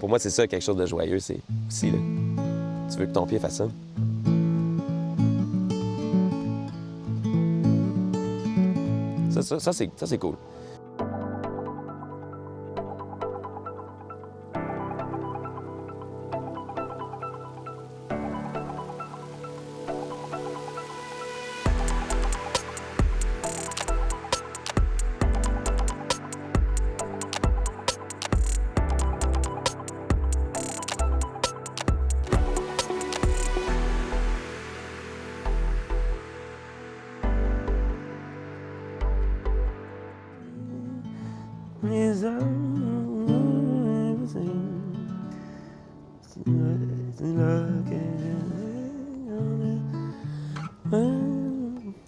Pour moi, c'est ça, quelque chose de joyeux, c'est aussi, là. Tu veux que ton pied fasse ça? Ça, c'est cool.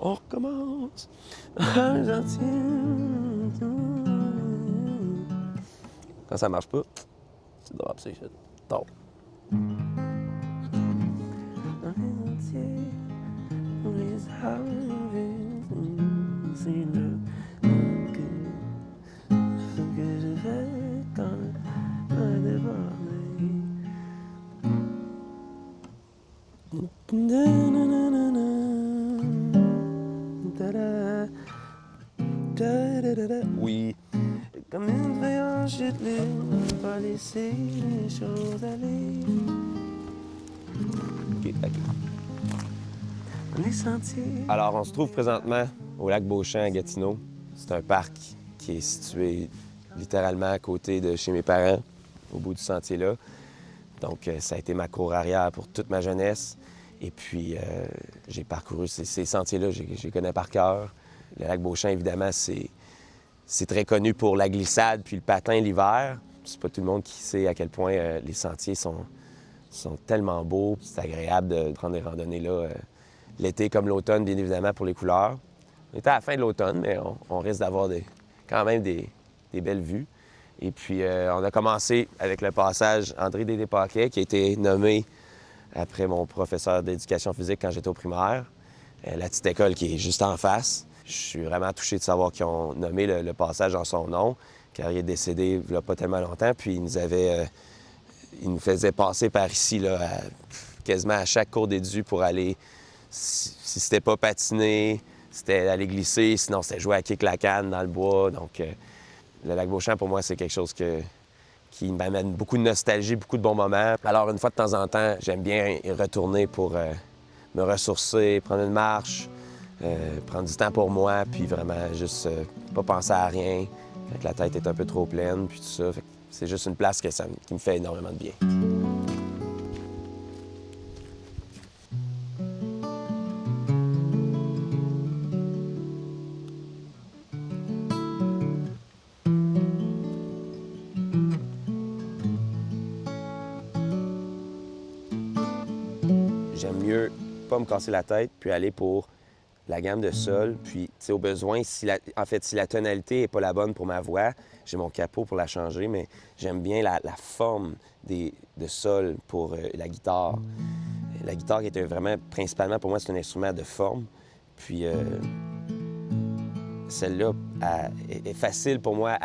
On recommence. Quand ça marche pas, tu drops ces shit. Top. Oui. Comme une feuille en chute libre, pas laisser les choses aller. OK. Les sentiers. Alors, on se trouve présentement au lac Beauchamp à Gatineau. C'est un parc qui est situé littéralement à côté de chez mes parents, au bout du sentier là. Donc, ça a été ma cour arrière pour toute ma jeunesse. Et puis, j'ai parcouru ces sentiers-là, je les connais par cœur. Le lac Beauchamp, évidemment, c'est très connu pour la glissade puis le patin l'hiver. C'est pas tout le monde qui sait à quel point les sentiers sont tellement beaux. C'est agréable de prendre des randonnées là l'été comme l'automne, bien évidemment, pour les couleurs. On était à la fin de l'automne, mais on risque d'avoir quand même des belles vues. Et puis, on a commencé avec le passage André Dédé-Paquet, qui a été nommé après mon professeur d'éducation physique quand j'étais au primaire. La petite école qui est juste en face. Je suis vraiment touché de savoir qu'ils ont nommé le passage en son nom, car il est décédé il n'y a pas tellement longtemps. Puis il nous faisait passer par ici là, quasiment à chaque cours d'édu pour aller, si c'était pas patiner, c'était aller glisser, sinon c'était jouer à kick la canne dans le bois. Donc, le lac Beauchamp, pour moi, c'est quelque chose qui m'amène beaucoup de nostalgie, beaucoup de bons moments. Alors, une fois de temps en temps, j'aime bien y retourner pour me ressourcer, prendre une marche, prendre du temps pour moi, puis vraiment juste pas penser à rien, quand la tête est un peu trop pleine, puis tout ça. C'est juste une place qui me fait énormément de bien. J'aime mieux pas me casser la tête, puis aller pour la gamme de sol. Puis, tu sais, au besoin, si la tonalité n'est pas la bonne pour ma voix, j'ai mon capot pour la changer, mais j'aime bien la forme de sol pour la guitare. La guitare qui était vraiment, principalement pour moi, c'est un instrument de forme. Puis, celle-là est facile pour moi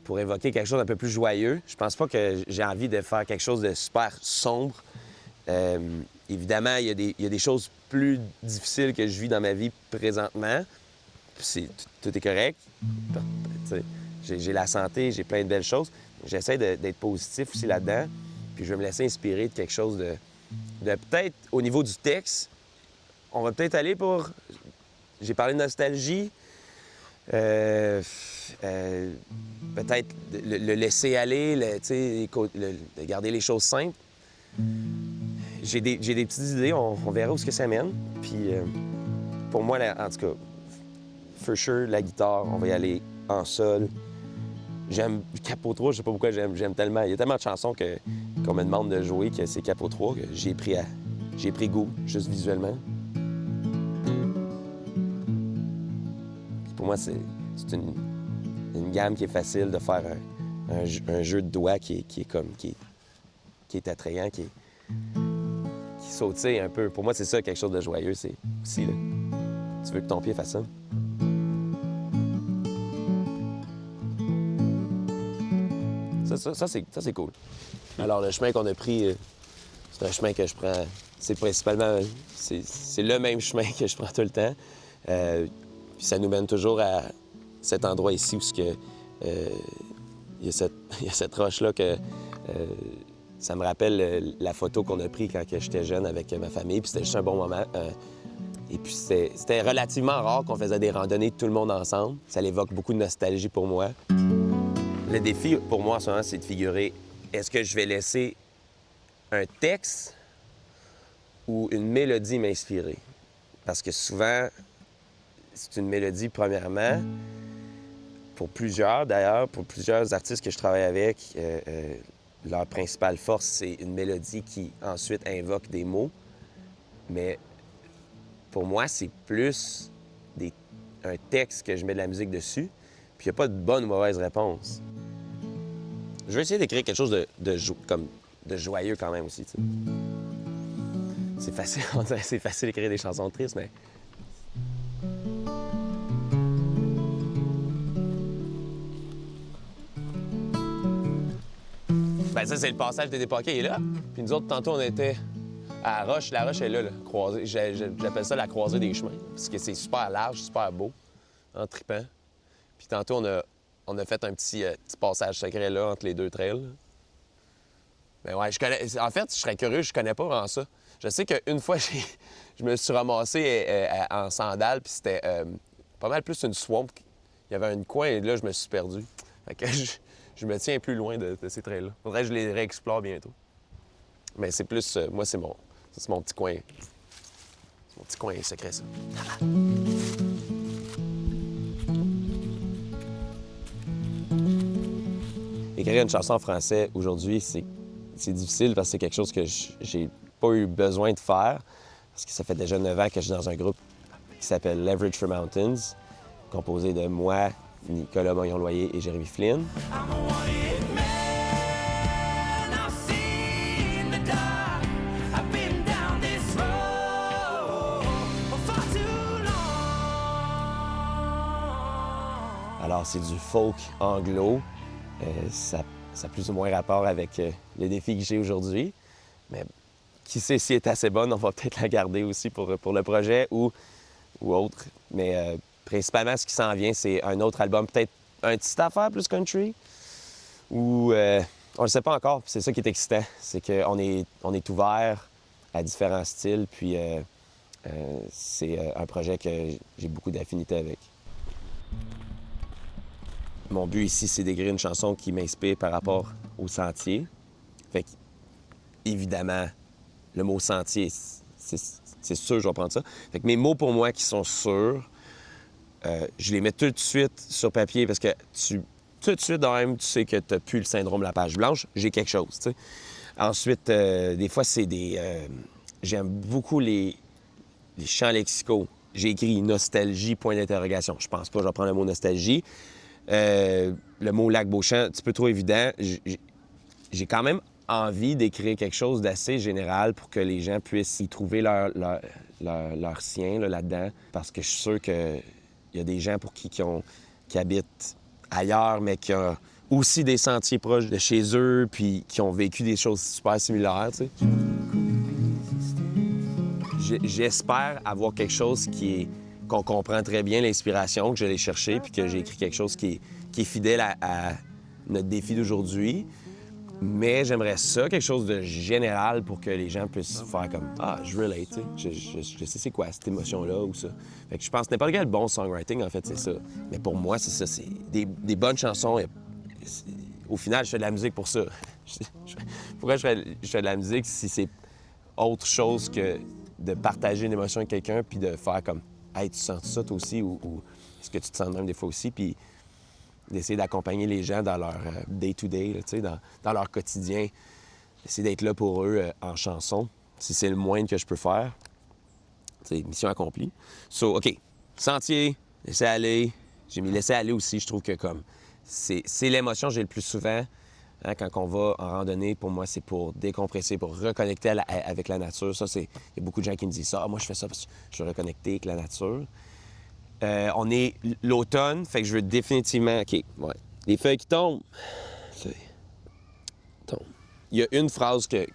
pour évoquer quelque chose d'un peu plus joyeux. Je pense pas que j'ai envie de faire quelque chose de super sombre. Évidemment, il y a des choses plus difficiles que je vis dans ma vie présentement. Tout est correct. J'ai la santé, j'ai plein de belles choses. J'essaie d'être positif aussi là-dedans. Puis je vais me laisser inspirer de quelque chose de peut-être au niveau du texte. On va peut-être aller pour... J'ai parlé de nostalgie. Peut-être le laisser aller, de garder les choses simples. J'ai des petites idées, on verra où ce que ça mène. Puis pour moi, en tout cas, for sure, la guitare, on va y aller en sol. J'aime Capot 3, je sais pas pourquoi j'aime tellement. Il y a tellement de chansons qu'on me demande de jouer que c'est Capot 3 que j'ai pris goût, juste visuellement. Puis pour moi, c'est une gamme qui est facile de faire un jeu de doigts qui est attrayant, qui sautille un peu. Pour moi, c'est ça, quelque chose de joyeux. C'est aussi, là, tu veux que ton pied fasse ça? Ça, c'est cool. Alors, le chemin qu'on a pris, c'est un chemin que je prends... C'est principalement... C'est le même chemin que je prends tout le temps. Puis ça nous mène toujours à cet endroit ici où il y a cette roche-là que... ça me rappelle la photo qu'on a prise quand j'étais jeune avec ma famille, puis c'était juste un bon moment. Et puis c'était relativement rare qu'on faisait des randonnées tout le monde ensemble. Ça évoque beaucoup de nostalgie pour moi. Le défi pour moi en ce moment, c'est de figurer, est-ce que je vais laisser un texte ou une mélodie m'inspirer? Parce que souvent, c'est une mélodie premièrement. Pour plusieurs, d'ailleurs, pour plusieurs artistes que je travaille avec, leur principale force, c'est une mélodie qui ensuite invoque des mots. Mais pour moi, c'est plus un texte que je mets de la musique dessus, puis il n'y a pas de bonne ou mauvaise réponse. Je vais essayer d'écrire quelque chose de joyeux quand même aussi, tu sais. C'est facile, on dirait que c'est facile d'écrire des chansons tristes, mais... Ben ça, c'est le passage des Dépaquets, il est là. Puis nous autres, tantôt, on était à la roche. La roche est là, croisée. J'appelle ça la croisée des chemins, parce que c'est super large, super beau, en trippant. Puis tantôt, on a fait un petit passage secret là, entre les deux trails. Mais ouais, en fait, je serais curieux, je connais pas vraiment ça. Je sais qu'une fois, je me suis ramassé en sandales, puis c'était pas mal plus une swamp. Il y avait un coin, et là, je me suis perdu. Fait que je me tiens plus loin de ces trails-là. Faudrait que je les réexplore bientôt. Mais c'est plus... moi, c'est mon petit coin. C'est mon petit coin secret, ça. Écrire une chanson en français, aujourd'hui, c'est difficile parce que c'est quelque chose que j'ai pas eu besoin de faire. Parce que ça fait déjà 9 ans que je suis dans un groupe qui s'appelle Leverage for Mountains, composé de moi, Nicolas Magnon-Loyer et Jérémy Flynn. Alors, c'est du folk anglo. Ça a plus ou moins rapport avec les défis que j'ai aujourd'hui. Mais qui sait si elle est assez bonne, on va peut-être la garder aussi pour le projet ou autre. Mais principalement, ce qui s'en vient, c'est un autre album, peut-être un petit affaire plus country. Ou on le sait pas encore, c'est ça qui est excitant. C'est qu'on est ouvert à différents styles, puis c'est un projet que j'ai beaucoup d'affinité avec. Mon but ici, c'est d'écrire une chanson qui m'inspire par rapport au sentier. Fait que, évidemment, le mot sentier, c'est sûr, je vais prendre ça. Fait que mes mots pour moi qui sont sûrs, je les mets tout de suite sur papier parce que tout de suite, même, tu sais que tu n'as plus le syndrome de la page blanche. J'ai quelque chose, tu sais. Ensuite, des fois, c'est des... j'aime beaucoup les champs lexicaux. J'ai écrit nostalgie, point d'interrogation. Je pense pas, je vais prendre le mot nostalgie. Le mot Lac-Beauchamp, un petit peu trop évident. J'ai quand même envie d'écrire quelque chose d'assez général pour que les gens puissent y trouver leur sien là-dedans. Parce que je suis sûr qu'il y a des gens pour qui habitent ailleurs, mais qui ont aussi des sentiers proches de chez eux, puis qui ont vécu des choses super similaires, tu sais. J'espère avoir quelque chose qu'on comprend très bien l'inspiration, que je l'ai cherché, puis que j'ai écrit quelque chose qui est fidèle à notre défi d'aujourd'hui. Mais j'aimerais ça, quelque chose de général pour que les gens puissent faire comme « Ah, je relate, tu sais, je sais c'est quoi cette émotion-là ou ça. » Fait que je pense n'importe quel bon songwriting, en fait, c'est ça. Mais pour moi, c'est ça, c'est des bonnes chansons. Au final, je fais de la musique pour ça. Pourquoi je fais de la musique si c'est autre chose que de partager une émotion avec quelqu'un puis de faire comme « Hey, tu sens ça toi aussi? » ou « Est-ce que tu te sens même des fois aussi? » Puis d'essayer d'accompagner les gens dans leur day-to-day, tu sais, dans leur quotidien. D'essayer d'être là pour eux en chanson, si c'est le moindre que je peux faire. C'est mission accomplie. So, OK, sentier, laisser aller. J'ai mis laisser aller aussi, je trouve que comme c'est l'émotion que j'ai le plus souvent. Hein, quand on va en randonnée, pour moi, c'est pour décompresser, pour reconnecter avec la nature. Ça, il y a beaucoup de gens qui me disent ça. Ah, moi, je fais ça parce que je veux reconnecter avec la nature. On est l'automne, fait que je veux définitivement... OK, ouais. Les feuilles qui tombent. Feuilles. il y a une phrase que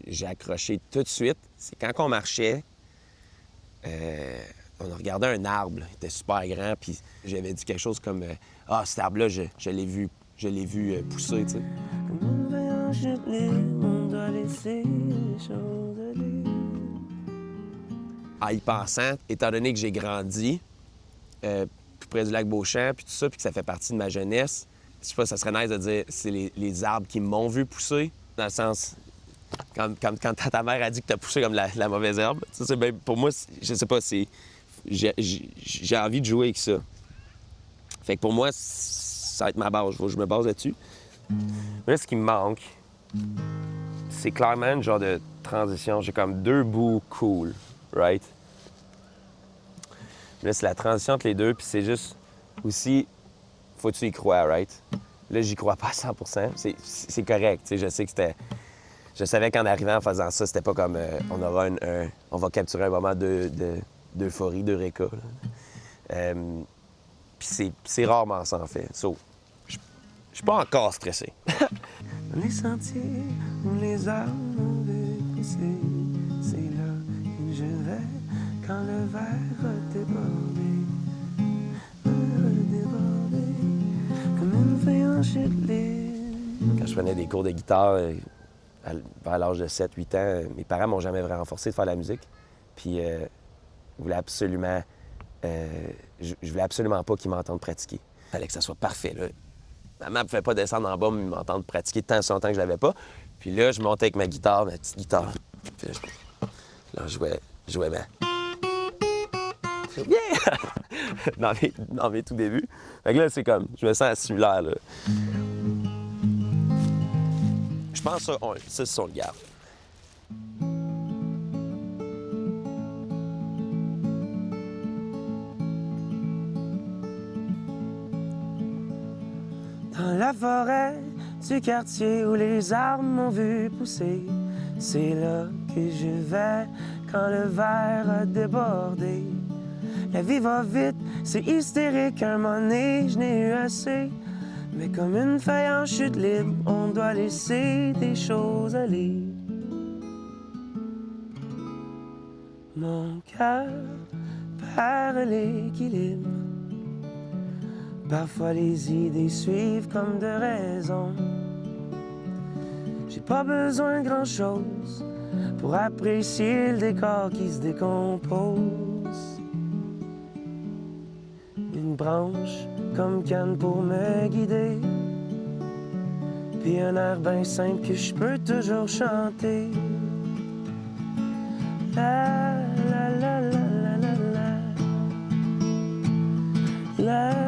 j'ai accrochée tout de suite. C'est quand on marchait, on a regardé un arbre, il était super grand, puis j'avais dit quelque chose comme ah, cet arbre-là, je l'ai vu pousser, tu sais. En y pensant, étant donné que j'ai grandi plus près du lac Beauchamp, puis tout ça, puis que ça fait partie de ma jeunesse, je sais pas, ça serait nice de dire c'est les arbres qui m'ont vu pousser, dans le sens, quand ta mère a dit que t'as poussé comme la mauvaise herbe, ça, c'est pour moi, je sais pas, j'ai envie de jouer avec ça. Fait que pour moi, ça va être ma base, je me base là-dessus. Mais là, ce qui me manque, c'est clairement une genre de transition. J'ai comme 2 bouts cool, right? Là, c'est la transition entre les deux, puis c'est juste aussi, faut que tu y crois, right? Là, j'y crois pas à 100 %. C'est correct, tu sais, je sais que c'était... Je savais qu'en arrivant, en faisant ça, c'était pas comme on aura on va capturer un moment d'euphorie, d'eureka. Puis c'est rarement ça, en fait. So, je suis pas encore stressé. Dans les sentiers où les arbres ont vu pousser, c'est là que je vais quand le verre a débordé. Comme une feuille en chute libre. Quand je prenais des cours de guitare, vers l'âge de 7-8 ans, mes parents m'ont jamais vraiment forcé de faire de la musique. Puis je voulais absolument pas qu'ils m'entendent pratiquer. Il fallait que ça soit parfait, là. Maman ne pouvait pas descendre en bas et m'entendre pratiquer tant si longtemps que je l'avais pas. Puis là, je montais avec ma petite guitare. Puis là, je jouais bien. Yeah! dans mes tout débuts. Fait que là, c'est comme, je me sens similaire, là. Je pense que ça, c'est on le garde. Dans la forêt du quartier où les arbres m'ont vu pousser, c'est là que je vais quand le verre a débordé. La vie va vite, c'est hystérique, un moment donné, je n'ai eu assez. Mais comme une feuille en chute libre, on doit laisser des choses aller. Mon cœur perd l'équilibre. Parfois les idées suivent comme de raison. J'ai pas besoin de grand-chose pour apprécier le décor qui se décompose. Une branche comme canne pour me guider, puis un air bien simple que je peux toujours chanter. La la la la la la la. La